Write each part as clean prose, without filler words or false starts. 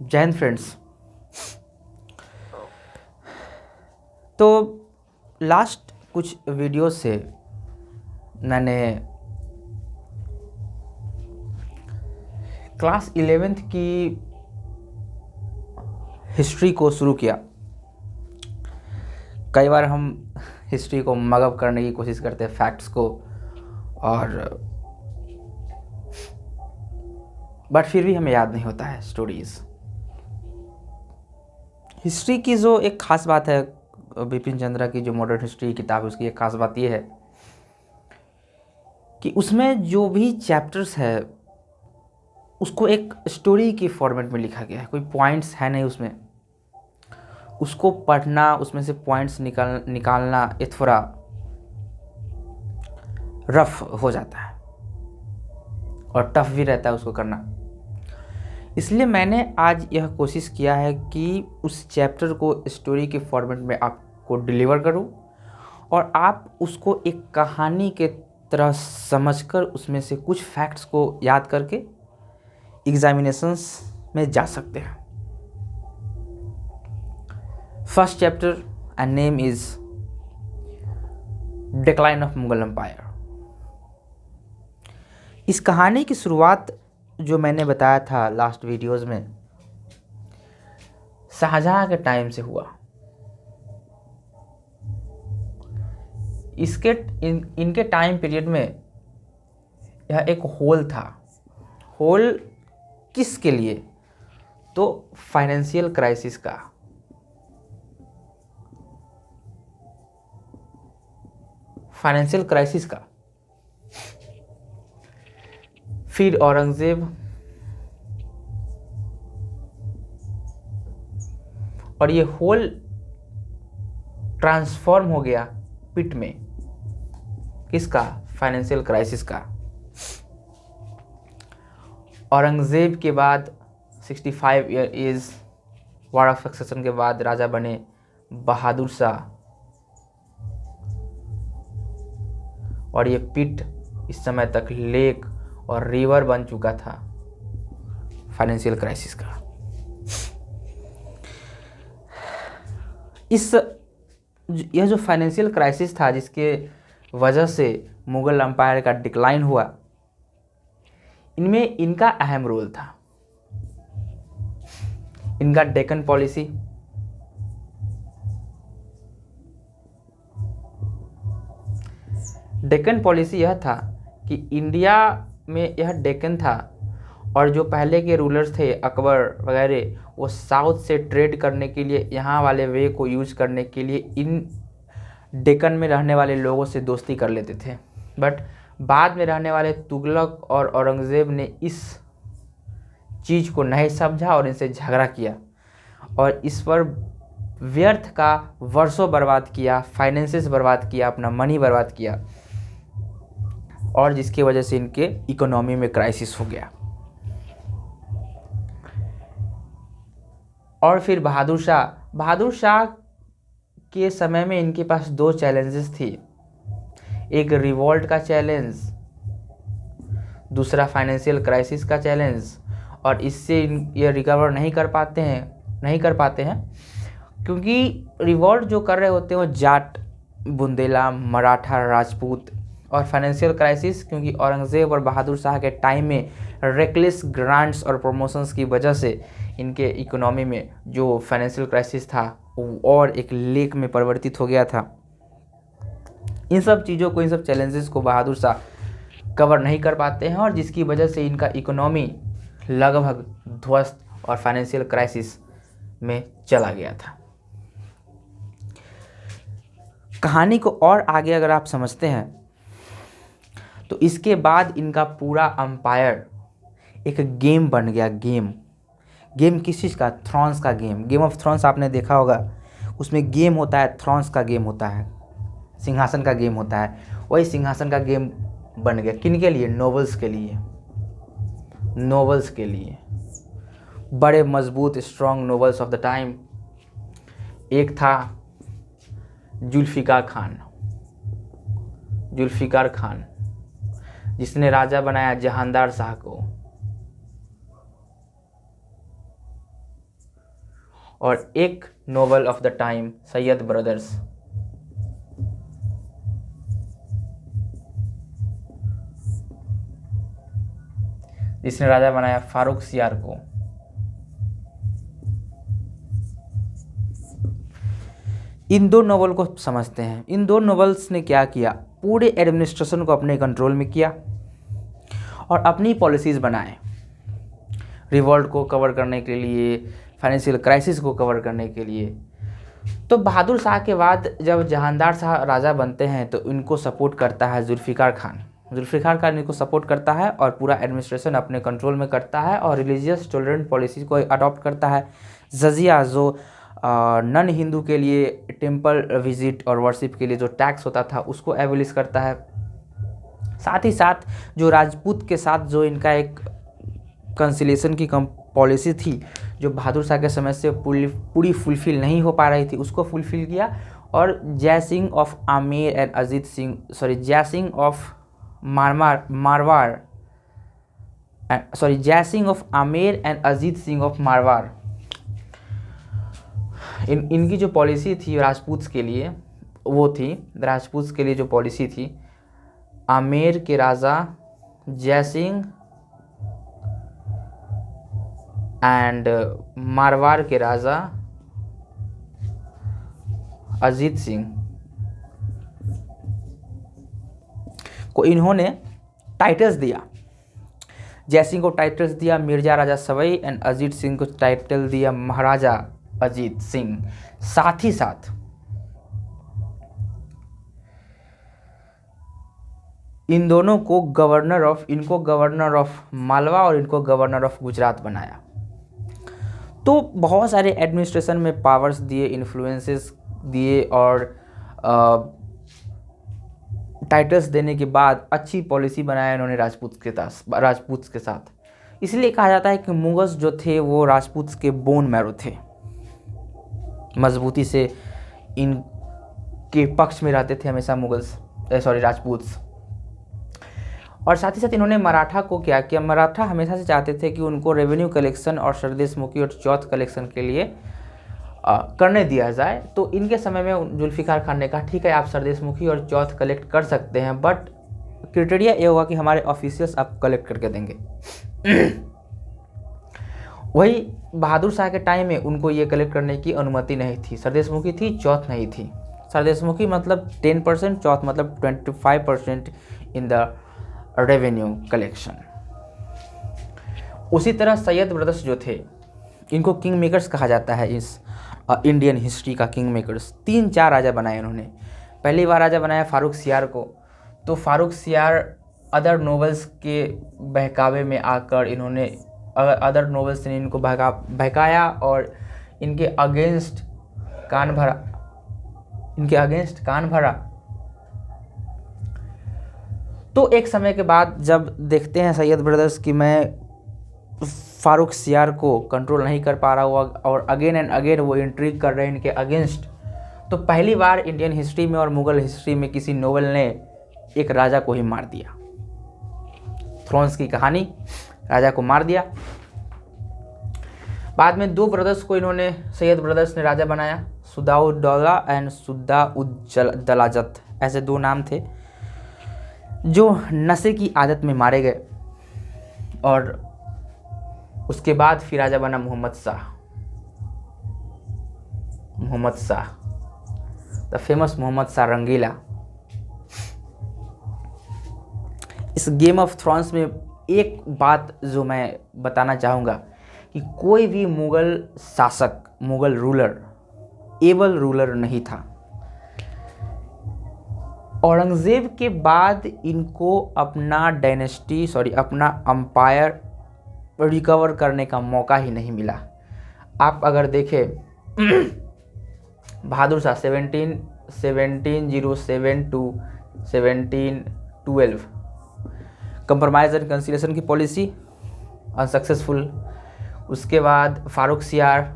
जय हिंद फ्रेंड्स। तो लास्ट कुछ वीडियो से मैंने क्लास 11th की हिस्ट्री को शुरू किया। कई बार हम हिस्ट्री को मगअप करने की कोशिश करते हैं, फैक्ट्स को, और बट फिर भी हमें याद नहीं होता है स्टोरीज़। हिस्ट्री की जो एक ख़ास बात है, बिपिन चंद्रा की जो मॉडर्न हिस्ट्री किताब है, उसकी एक ख़ास बात यह है कि उसमें जो भी चैप्टर्स है उसको एक स्टोरी के फॉर्मेट में लिखा गया है। कोई पॉइंट्स है नहीं उसमें, उसको पढ़ना, उसमें से पॉइंट्स निकालना ये थोड़ा रफ हो जाता है और टफ भी रहता है उसको करना। इसलिए मैंने आज यह कोशिश किया है कि उस चैप्टर को स्टोरी के फॉर्मेट में आपको डिलीवर करूं और आप उसको एक कहानी के तरह समझकर उसमें से कुछ फैक्ट्स को याद करके एग्जामिनेशंस में जा सकते हैं। First chapter and name is decline of Mughal empire. इस कहानी की शुरुआत जो मैंने बताया था लास्ट वीडियोस में, शाहजहां के टाइम से हुआ। इनके टाइम पीरियड में यह एक होल था। होल किसके लिए? तो फाइनेंशियल क्राइसिस का। फाइनेंशियल क्राइसिस का। फिर औरंगजेब और ये होल ट्रांसफॉर्म हो गया पिट में। किसका? फाइनेंशियल क्राइसिस का। औरंगजेब के बाद 65 year age war of succession के बाद राजा बने बहादुर शाह, और ये पिट इस समय तक लेक और रिवर बन चुका था फाइनेंशियल क्राइसिस का। यह जो फाइनेंशियल क्राइसिस था, जिसके वजह से मुगल एम्पायर का डिक्लाइन हुआ, इनमें इनका अहम रोल था। इनका डेक्कन पॉलिसी, डेक्कन पॉलिसी यह था कि इंडिया में यह डेक्कन था और जो पहले के रूलर्स थे अकबर वगैरह, वो साउथ से ट्रेड करने के लिए, यहाँ वाले वे को यूज करने के लिए इन डेक्कन में रहने वाले लोगों से दोस्ती कर लेते थे। बट बाद में रहने वाले तुगलक और औरंगज़ेब ने इस चीज़ को नहीं समझा और इनसे झगड़ा किया और इस पर व्यर्थ का वर्षों बर्बाद किया, फाइनेंसेस बर्बाद किया, अपना मनी बर्बाद किया, और जिसकी वजह से इनके इकोनॉमी में क्राइसिस हो गया। और फिर बहादुर शाह के समय में इनके पास दो चैलेंजेस थी। एक रिवॉल्ट का चैलेंज, दूसरा फाइनेंशियल क्राइसिस का चैलेंज। और इससे ये रिकवर नहीं कर पाते हैं क्योंकि रिवॉल्ट जो कर रहे होते हैं वो जाट, बुंदेला, मराठा, राजपूत। और फाइनेंशियल क्राइसिस क्योंकि औरंगज़ेब और बहादुर शाह के टाइम में रेकलेस ग्रांट्स और प्रमोशंस की वजह से इनके इकोनॉमी में जो फाइनेंशियल क्राइसिस था और एक लेक में परिवर्तित हो गया था। इन सब चीज़ों को, इन सब चैलेंजेस को बहादुर शाह कवर नहीं कर पाते हैं और जिसकी वजह से इनका इकोनॉमी लगभग ध्वस्त और फाइनेंशियल क्राइसिस में चला गया था। कहानी को और आगे अगर आप समझते हैं तो इसके बाद इनका पूरा एम्पायर एक गेम बन गया। गेम किस चीज़ का? थ्रॉन्स का गेम। गेम ऑफ थ्रॉन्स आपने देखा होगा, उसमें गेम होता है, थ्रॉन्स का गेम होता है, सिंहासन का गेम होता है। वही सिंहासन का गेम बन गया। किन के लिए? नोबल्स के लिए। बड़े मजबूत strong nobles of the time. एक था जुल्फ़िकार खान, जिसने राजा बनाया जहांदार शाह को। और एक noble of the time Sayyid brothers. जिसने राजा बनाया फारूक सियार को। इन दो नोबल को समझते हैं। इन दो नोबल्स ने क्या किया, पूरे एडमिनिस्ट्रेशन को अपने कंट्रोल में किया और अपनी पॉलिसीज़ बनाए, रिवॉल्ट को कवर करने के लिए, फाइनेंशियल क्राइसिस को कवर करने के लिए। तो बहादुर शाह के बाद जब जहांदार शाह राजा बनते हैं तो इनको सपोर्ट करता है जुल्फ़िकार खान। जुल्फ़िकार खान इनको सपोर्ट करता है और पूरा एडमिनिस्ट्रेशन अपने कंट्रोल में करता है और रिलीजियस टॉलरेंट पॉलिसी को अडॉप्ट करता है। जजिया जो नन हिंदू के लिए टेम्पल विजिट और वर्शिप के लिए जो टैक्स होता था उसको एबोलिश करता है। साथ ही साथ जो राजपूत के साथ जो इनका एक कंसिलेशन की पॉलिसी थी जो बहादुर शाह के समय से पूरी फुलफ़िल नहीं हो पा रही थी, उसको फुलफ़िल किया। और जय सिंह ऑफ आमेर एंड अजीत सिंह, जय सिंह ऑफ जय Singh of Amer and Ajit Singh of Marwar, इनकी जो पॉलिसी थी राजपूत के लिए वो थी, राजपूत के लिए जो पॉलिसी थी, आमेर के राजा जय सिंह एंड मारवाड़ के राजा अजीत सिंह को इन्होंने टाइटल्स दिया। जय सिंह को टाइटल्स दिया मिर्जा राजा सवाई एंड अजीत सिंह को टाइटल दिया महाराजा अजीत सिंह। साथ ही साथ इन दोनों को इनको गवर्नर ऑफ मालवा और इनको गवर्नर ऑफ गुजरात बनाया। तो बहुत सारे एडमिनिस्ट्रेशन में पावर्स दिए, इन्फ्लुएंसेस दिए और टाइटल्स देने के बाद अच्छी पॉलिसी बनाया इन्होंने राजपूत के साथ। इसलिए कहा जाता है कि मुगल्स जो थे वो राजपूत के बोन मैरो थे, मजबूती से इनके पक्ष में रहते थे हमेशा राजपूत। और साथ ही साथ इन्होंने मराठा को क्या किया, मराठा हमेशा से चाहते थे कि उनको रेवेन्यू कलेक्शन और सरदेशमुखी और चौथ कलेक्शन के लिए करने दिया जाए। तो इनके समय में जुल्फ़िकार खान ने कहा ठीक है आप सरदेशमुखी और चौथ कलेक्ट कर सकते हैं, बट क्राइटेरिया ये होगा कि हमारे ऑफिशियल्स आप कलेक्ट करके देंगे। वही बहादुर शाह के टाइम में उनको ये कलेक्ट करने की अनुमति नहीं थी, सरदेशमुखी थी, चौथ नहीं थी। सरदेशमुखी मतलब 10%, चौथ मतलब 25% इन द रेवेन्यू कलेक्शन। उसी तरह सैयद ब्रदर्स जो थे इनको किंग मेकर्स कहा जाता है, इस इंडियन हिस्ट्री का किंग मेकर्स। 3-4 राजा बनाए इन्होंने। पहली बार राजा बनाया फारूक सियार को। तो फारूक सियार अदर नोबल्स के बहकावे में आकर इन्होंने अदर नोबल्स ने इनको बहकाया और इनके अगेंस्ट कान भरा। तो एक समय के बाद जब देखते हैं सैयद ब्रदर्स कि मैं फारूक सियार को कंट्रोल नहीं कर पा रहा हुआ और अगेन एंड अगेन वो इंट्रिग कर रहे हैं इनके अगेंस्ट, तो पहली बार इंडियन हिस्ट्री में और मुग़ल हिस्ट्री में किसी नोबल ने एक राजा को ही मार दिया। थ्रोन्स की कहानी, राजा को मार दिया। बाद में 2 ब्रदर्स को इन्होंने सैयद ब्रदर्स ने राजा बनाया, सुदाउद्दौला एंड सुद्दाउद्दलाजत, ऐसे 2 नाम थे जो नशे की आदत में मारे गए। और उसके बाद फिर राजा बना मोहम्मद शाह, द फेमस मोहम्मद शाह रंगीला। इस गेम ऑफ थ्रोन्स में एक बात जो मैं बताना चाहूँगा कि कोई भी मुग़ल शासक, मुग़ल रूलर एबल रूलर नहीं था। औरंगज़ेब के बाद इनको अपना अपना अम्पायर रिकवर करने का मौका ही नहीं मिला। आप अगर देखें Bahadur Shah 1707 to 1712 compromise and conciliation की पॉलिसी अनसक्सेसफुल। उसके बाद Farrukh Siyar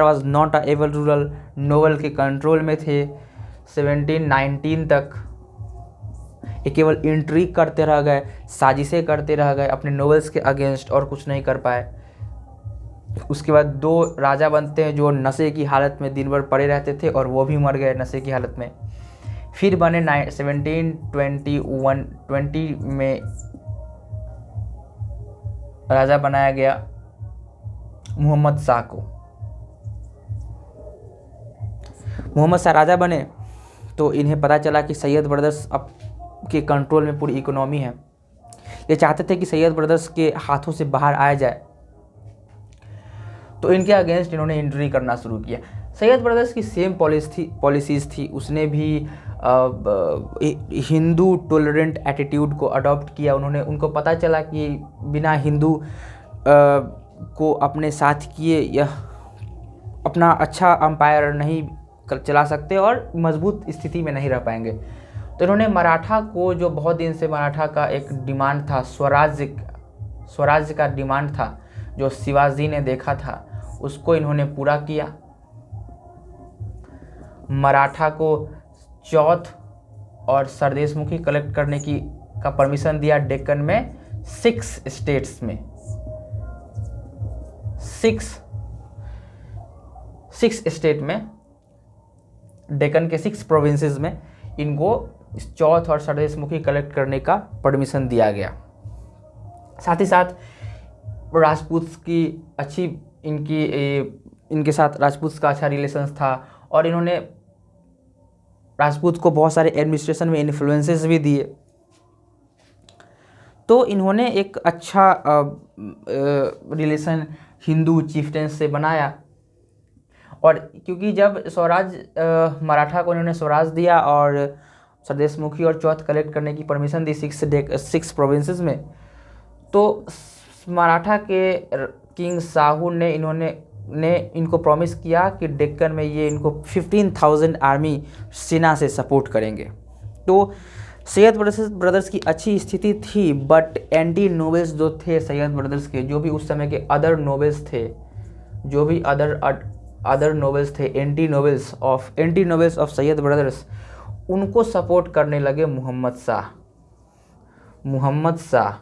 was not a able ruler, noble के कंट्रोल में थे 1719 तक। ये केवल इंट्रिग करते रह गए, साजिशें करते रह गए अपने नोबल्स के अगेंस्ट और कुछ नहीं कर पाए। उसके बाद 2 राजा बनते हैं जो नशे की हालत में दिन भर पड़े रहते थे और वो भी मर गए नशे की हालत में। फिर बने 1720 में राजा बनाया गया मोहम्मद शाह को। मोहम्मद शाह राजा बने तो इन्हें पता चला कि सैयद ब्रदर्स अब के कंट्रोल में पूरी इकोनॉमी है। ये चाहते थे कि सैयद ब्रदर्स के हाथों से बाहर आया जाए, तो इनके अगेंस्ट इन्होंने इंट्री करना शुरू किया। सैयद ब्रदर्स की सेम पॉलिसीज़ थी। उसने भी हिंदू टॉलरेंट एटीट्यूड को अडॉप्ट किया। उनको पता चला कि बिना हिंदू को अपने साथ किए यह अपना अच्छा एम्पायर नहीं चला सकते और मजबूत स्थिति में नहीं रह पाएंगे। तो इन्होंने मराठा को, जो बहुत दिन से मराठा का एक डिमांड था, स्वराज्य का डिमांड था जो शिवाजी ने देखा था, उसको इन्होंने पूरा किया। मराठा को चौथ और सरदेशमुखी कलेक्ट करने का परमिशन दिया डेक्कन में 6 स्टेट्स में। 6 स्टेट में, डेक्कन के 6 प्रोविंसेस में इनको चौथ और सरदेशमुखी कलेक्ट करने का परमिशन दिया गया। साथ ही साथ राजपूत की अच्छी इनके साथ राजपूत का अच्छा रिलेशंस था और इन्होंने राजपूत को बहुत सारे एडमिनिस्ट्रेशन में इन्फ्लुएंसेस भी दिए। तो इन्होंने एक अच्छा रिलेशन हिंदू चीफ्टेंस से बनाया। और क्योंकि जब मराठा को इन्होंने स्वराज दिया और सरदेशमुखी और चौथ कलेक्ट करने की परमिशन दी 6 प्रोविंसेस में, तो मराठा के किंग साहू ने इनको प्रॉमिस किया कि डेक्कन में ये इनको 15,000 आर्मी सेना से सपोर्ट करेंगे। तो सैयद ब्रदर्स की अच्छी स्थिति थी, बट एंटी नोबल्स जो थे सैयद ब्रदर्स के, जो भी उस समय के अदर नोबल्स थे, जो भी अदर नोबल्स थे, anti nobles of Sayyid brothers, उनको सपोर्ट करने लगे Mohammad Shah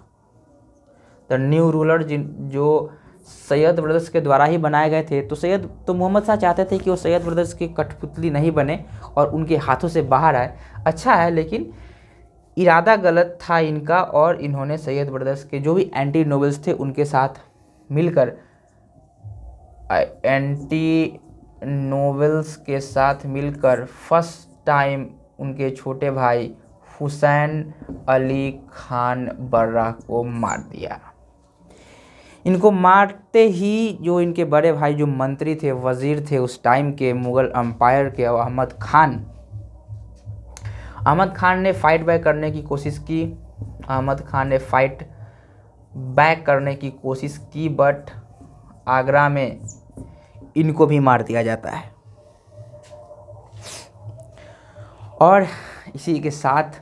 the new ruler, जो सैयद ब्रदर्स के द्वारा ही बनाए गए थे। तो मोहम्मद शाह चाहते थे कि वो सैयद ब्रदर्स की कठपुतली नहीं बने और उनके हाथों से बाहर आए। अच्छा है, लेकिन इरादा गलत था इनका, और इन्होंने सैयद ब्रदर्स के जो भी एंटी नोबल्स थे उनके साथ मिलकर फर्स्ट टाइम उनके छोटे भाई हुसैन अली खान बर्रा को मार दिया। इनको मारते ही जो इनके बड़े भाई जो मंत्री थे, वजीर थे उस टाइम के मुग़ल एम्पायर के, अहमद खान ने फाइट बैक करने की कोशिश की, बट आगरा में इनको भी मार दिया जाता है। और इसी के साथ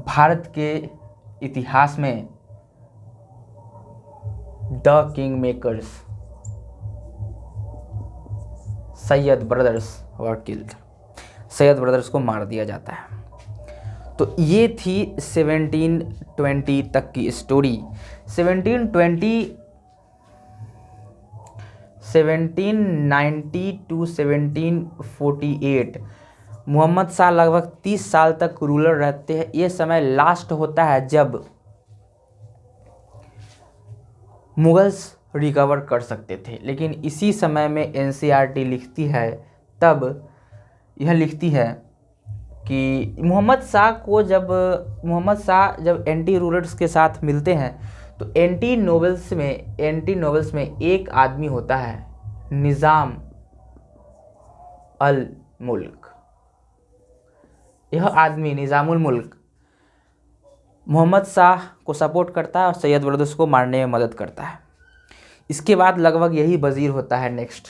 भारत के इतिहास में the king makers Syed brothers were killed, Syed brothers को मार दिया जाता है। तो ये थी 1720 तक की स्टोरी। 1790 टू 1748 मोहम्मद शाह लगभग 30 साल तक रूलर रहते हैं। ये समय लास्ट होता है जब मुगल्स रिकवर कर सकते थे, लेकिन इसी समय में NCERT लिखती है कि मोहम्मद शाह जब एंटी रूलर्स के साथ मिलते हैं तो एंटी नोबल्स में एक आदमी होता है, निज़ाम अल मुल्क। यह आदमी निज़ामुल मुल्क मोहम्मद शाह को सपोर्ट करता है और सैयद ब्रदर्स को मारने में मदद करता है। इसके बाद लगभग यही वज़ीर होता है नेक्स्ट,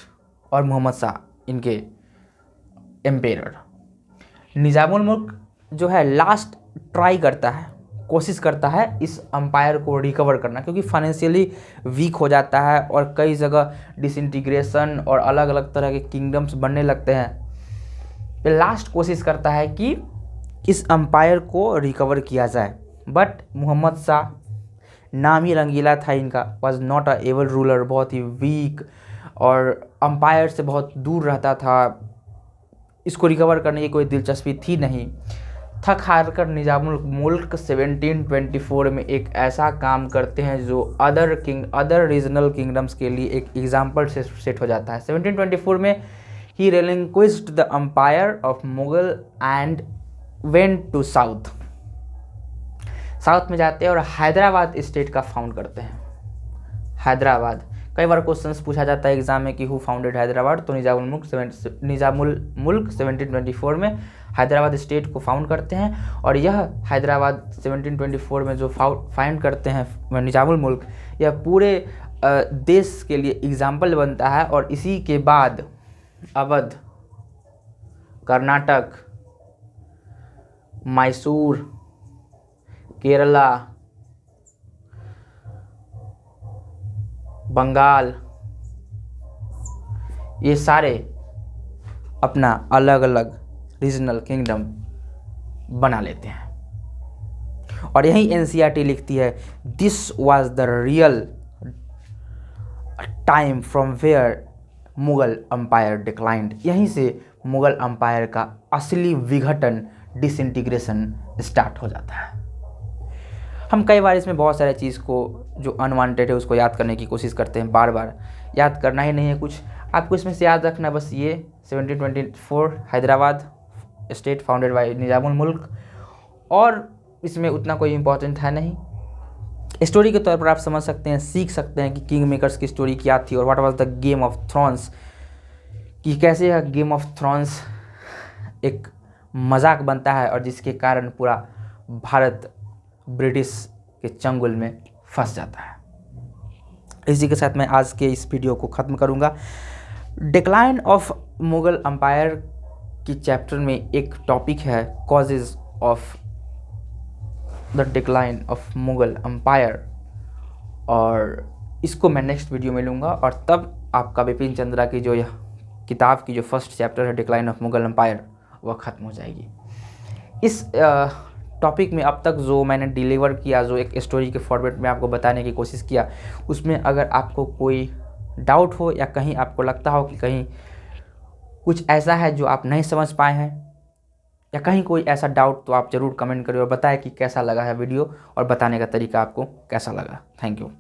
और मोहम्मद शाह इनके एम्पेरर। निज़ामुल मुल्क जो है लास्ट कोशिश करता है इस एम्पायर को रिकवर करना, क्योंकि फाइनेंशियली वीक हो जाता है और कई जगह डिसइंटीग्रेशन और अलग अलग तरह के किंगडम्स बनने लगते हैं। ये लास्ट कोशिश करता है कि इस एम्पायर को रिकवर किया जाए, बट मोहम्मद शाह नाम ही रंगीला था इनका, was not a able ruler, बहुत ही वीक और अंपायर से बहुत दूर रहता था, इसको रिकवर करने की कोई दिलचस्पी थी नहीं। थक हार कर निज़ामुल मुल्क 1724 में एक ऐसा काम करते हैं जो अदर रीजनल किंगडम्स के लिए एक एग्जाम्पल से सेट हो जाता है। 1724 में ही relinquished the empire of Mughal and went to south में जाते हैं और हैदराबाद स्टेट का फाउंड करते हैं। हैदराबाद, कई बार क्वेश्चंस पूछा जाता है एग्जाम में कि हु फाउंडेड हैदराबाद, तो निज़ामुल मुल्क 1724 में हैदराबाद स्टेट को फाउंड करते हैं। और यह हैदराबाद 1724 में जो फाउंड करते हैं निज़ामुल मुल्क, यह पूरे देश के लिए एग्जाम्पल बनता है। और इसी के बाद अवध, कर्नाटक, मैसूर, केरला, बंगाल, ये सारे अपना अलग अलग रीजनल किंगडम बना लेते हैं। और यही एनसीईआरटी लिखती है, this was the real time from where Mughal empire declined. यहीं से मुगल अम्पायर का असली विघटन, डिसइंटीग्रेशन स्टार्ट हो जाता है। हम कई बार इसमें बहुत सारे चीज़ को जो अनवांटेड है उसको याद करने की कोशिश करते हैं, बार बार याद करना ही नहीं है कुछ, आपको इसमें से याद रखना बस ये 1724 Hyderabad state founded by Nizamul मुल्क, और इसमें उतना कोई इम्पोर्टेंट है नहीं। स्टोरी के तौर पर आप समझ सकते हैं, सीख सकते हैं कि किंग मेकर्स की स्टोरी क्या थी और what was the game of thrones, कि कैसे यह गेम ऑफ थ्रोन्स एक मजाक बनता है और जिसके कारण पूरा भारत ब्रिटिश के चंगुल में फंस जाता है। इसी के साथ मैं आज के इस वीडियो को ख़त्म करूंगा। डिक्लाइन ऑफ मुगल अम्पायर की चैप्टर में एक टॉपिक है causes of the decline of Mughal empire, और इसको मैं नेक्स्ट वीडियो में लूँगा और तब आपका बिपिन चंद्रा की जो यह किताब की जो फर्स्ट चैप्टर है डिक्लाइन ऑफ मुगल अम्पायर वह ख़त्म हो जाएगी। इस टॉपिक में अब तक जो मैंने डिलीवर किया, जो एक स्टोरी के फॉर्मेट में आपको बताने की कोशिश किया, उसमें अगर आपको कोई डाउट हो या कहीं आपको लगता हो कि कहीं कुछ ऐसा है जो आप नहीं समझ पाए हैं या कहीं कोई ऐसा डाउट, तो आप ज़रूर कमेंट करिए और बताएं कि कैसा लगा है वीडियो और बताने का तरीका आपको कैसा लगा। Thank you.